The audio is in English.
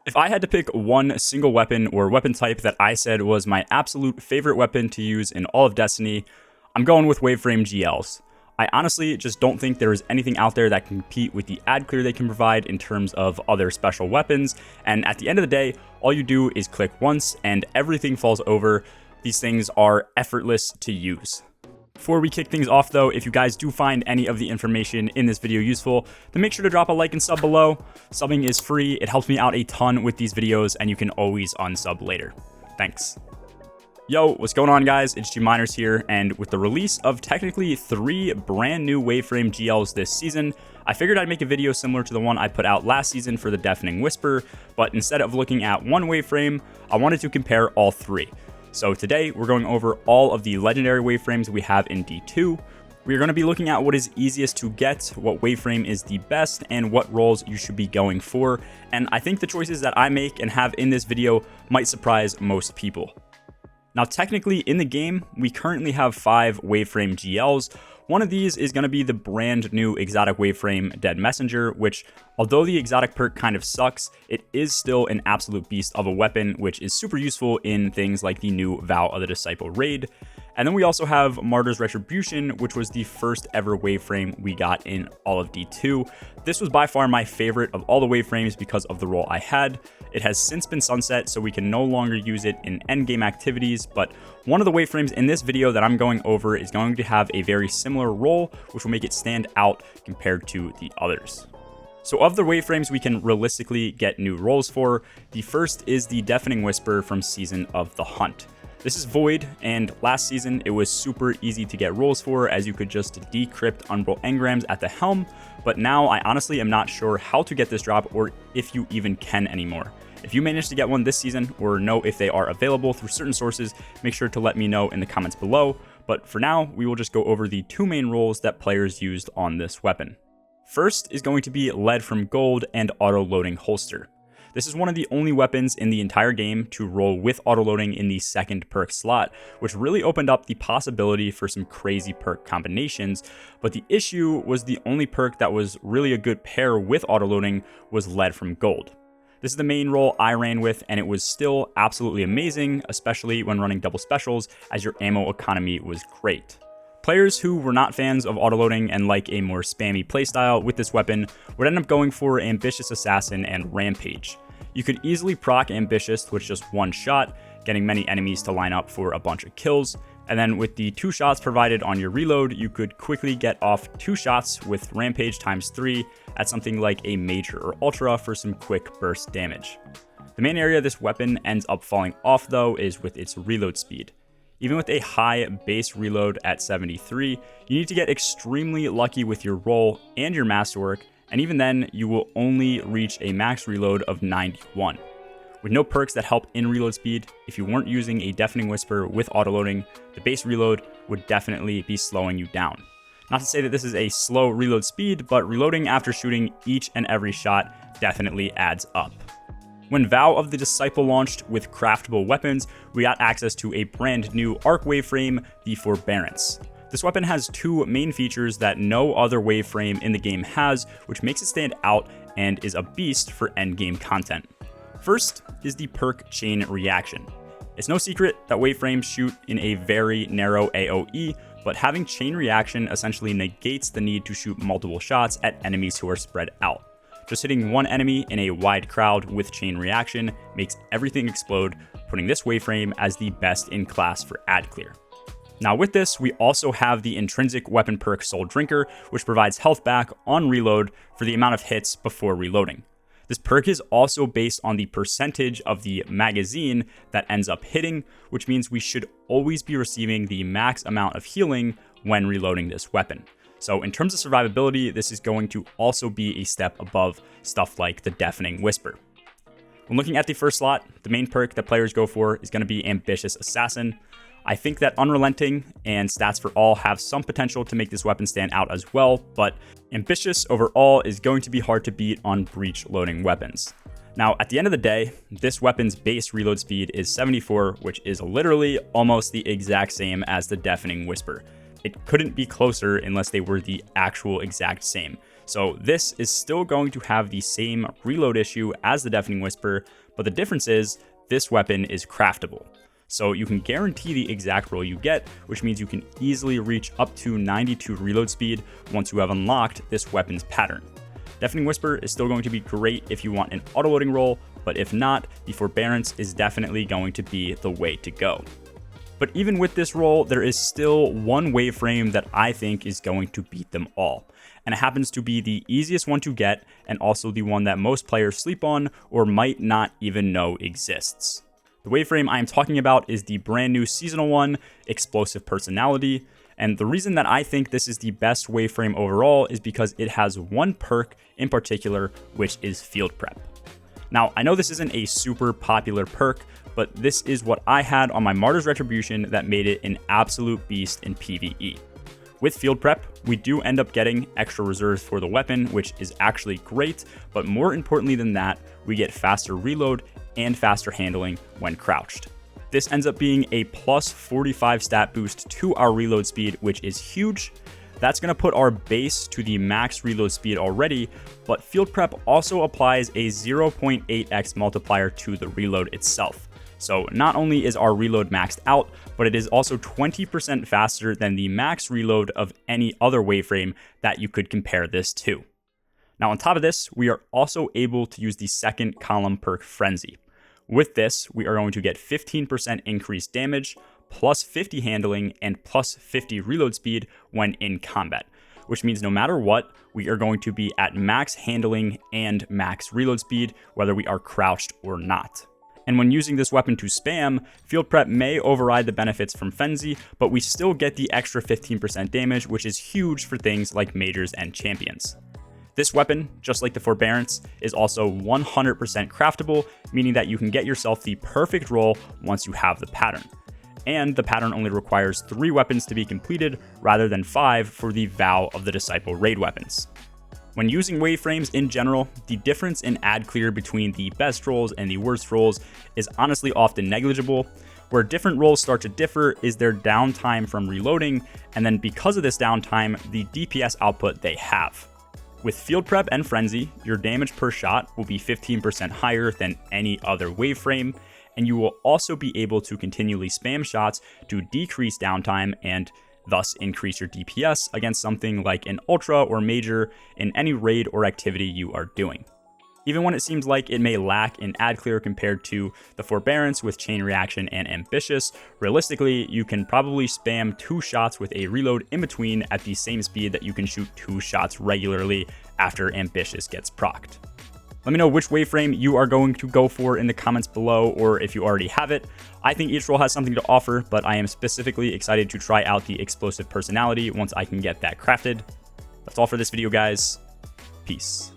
If I had to pick one single weapon or weapon type that I said was my absolute favorite weapon to use in all of Destiny, I'm going with Waveframe GLs. I honestly just don't think there is anything out there that can compete with the ad clear they can provide in terms of other special weapons, and at the end of the day, all you do is click once and everything falls over. These things are effortless to use. Before we kick things off though, if you guys do find any of the information in this video useful, then make sure to drop a like and sub below. Subbing is free, it helps me out a ton with these videos, and you can always unsub later. Thanks. Yo, what's going on guys? It's Martyrs here, and with the release of technically 3 brand new Waveframe GLs this season, I figured I'd make a video similar to the one I put out last season for the Deafening Whisper, but instead of looking at one Waveframe, I wanted to compare all 3. So today, we're going over all of the legendary Waveframes we have in D2. We're going to be looking at what is easiest to get, what Waveframe is the best, and what roles you should be going for. And I think the choices that I make and have in this video might surprise most people. Now technically in the game, we currently have 5 Waveframe GLs. One of these is going to be the brand new exotic Waveframe Dead Messenger, which although the exotic perk kind of sucks, it is still an absolute beast of a weapon, which is super useful in things like the new Vow of the Disciple raid. And then we also have Martyrs Retribution, which was the first ever Waveframe we got in all of D2. This was by far my favorite of all the Waveframes because of the role I had. It has since been sunset, so we can no longer use it in endgame activities, but one of the Waveframes in this video that I'm going over is going to have a very similar role, which will make it stand out compared to the others. So of the Waveframes we can realistically get new roles for, the first is the Deafening Whisper from Season of the Hunt. This is Void, and last season it was super easy to get roles for, as you could just decrypt Umbral engrams at the helm, but now I honestly am not sure how to get this drop or if you even can anymore. If you manage to get one this season or know if they are available through certain sources, make sure to let me know in the comments below, but for now we will just go over the 2 main roles that players used on this weapon. First is going to be Lead from Gold and Auto-Loading Holster. This is one of the only weapons in the entire game to roll with autoloading in the second perk slot, which really opened up the possibility for some crazy perk combinations, but the issue was the only perk that was really a good pair with autoloading was Lead from Gold. This is the main role I ran with, and it was still absolutely amazing, especially when running double specials, as your ammo economy was great. Players who were not fans of autoloading and like a more spammy playstyle with this weapon would end up going for Ambitious Assassin and Rampage. You could easily proc Ambitious with just one shot, getting many enemies to line up for a bunch of kills, and then with the 2 shots provided on your reload, you could quickly get off 2 shots with Rampage times 3 at something like a Major or Ultra for some quick burst damage. The main area this weapon ends up falling off though is with its reload speed. Even with a high base reload at 73, you need to get extremely lucky with your roll and your masterwork, and even then, you will only reach a max reload of 91. With no perks that help in reload speed, if you weren't using a Deafening Whisper with autoloading, the base reload would definitely be slowing you down. Not to say that this is a slow reload speed, but reloading after shooting each and every shot definitely adds up. When Vow of the Disciple launched with craftable weapons, we got access to a brand new arc Waveframe, the Forbearance. This weapon has 2 main features that no other Waveframe in the game has, which makes it stand out and is a beast for endgame content. First is the perk Chain Reaction. It's no secret that Waveframes shoot in a very narrow AoE, but having Chain Reaction essentially negates the need to shoot multiple shots at enemies who are spread out. Just hitting one enemy in a wide crowd with Chain Reaction makes everything explode, putting this Waveframe as the best in class for ad clear. Now with this, we also have the intrinsic weapon perk Soul Drinker, which provides health back on reload for the amount of hits before reloading. This perk is also based on the percentage of the magazine that ends up hitting, which means we should always be receiving the max amount of healing when reloading this weapon. So in terms of survivability, this is going to also be a step above stuff like the Deafening Whisper. When looking at the first slot, the main perk that players go for is going to be Ambitious Assassin. I think that Unrelenting and Stats for All have some potential to make this weapon stand out as well, but Ambitious overall is going to be hard to beat on breach loading weapons. Now, at the end of the day, this weapon's base reload speed is 74, which is literally almost the exact same as the Deafening Whisper. It couldn't be closer unless they were the actual exact same. So this is still going to have the same reload issue as the Deafening Whisper, but the difference is this weapon is craftable. So you can guarantee the exact roll you get, which means you can easily reach up to 92 reload speed once you have unlocked this weapon's pattern. Deafening Whisper is still going to be great if you want an auto-loading roll, but if not, the Forbearance is definitely going to be the way to go. But even with this roll, there is still one Waveframe that I think is going to beat them all. And it happens to be the easiest one to get, and also the one that most players sleep on or might not even know exists. The Waveframe I am talking about is the brand new seasonal one, Explosive Personality. And the reason that I think this is the best Waveframe overall is because it has one perk in particular, which is Field Prep. Now, I know this isn't a super popular perk, but this is what I had on my Martyrs Retribution that made it an absolute beast in PvE. With Field Prep, we do end up getting extra reserves for the weapon, which is actually great, but more importantly than that, we get faster reload and faster handling when crouched. This ends up being a plus 45 stat boost to our reload speed, which is huge. That's going to put our base to the max reload speed already, but Field Prep also applies a 0.8x multiplier to the reload itself. So not only is our reload maxed out, but it is also 20% faster than the max reload of any other Waveframe that you could compare this to. Now on top of this, we are also able to use the second column perk Frenzy. With this, we are going to get 15% increased damage, plus 50 handling, and plus 50 reload speed when in combat, which means no matter what, we are going to be at max handling and max reload speed, whether we are crouched or not. And when using this weapon to spam, Field Prep may override the benefits from Frenzy, but we still get the extra 15% damage, which is huge for things like Majors and Champions. This weapon, just like the Forbearance, is also 100% craftable, meaning that you can get yourself the perfect roll once you have the pattern. And the pattern only requires 3 weapons to be completed rather than 5 for the Vow of the Disciple raid weapons. When using Waveframes in general, the difference in ad clear between the best rolls and the worst rolls is honestly often negligible. Where different rolls start to differ is their downtime from reloading, and then because of this downtime, the DPS output they have. With Field Prep and Frenzy, your damage per shot will be 15% higher than any other Waveframe, and you will also be able to continually spam shots to decrease downtime and thus increase your DPS against something like an Ultra or Major in any raid or activity you are doing. Even when it seems like it may lack in ad clear compared to the Forbearance with Chain Reaction and Ambitious, realistically, you can probably spam 2 shots with a reload in between at the same speed that you can shoot 2 shots regularly after Ambitious gets procced. Let me know which Waveframe you are going to go for in the comments below, or if you already have it. I think each roll has something to offer, but I am specifically excited to try out the Explosive Personality once I can get that crafted. That's all for this video, guys. Peace.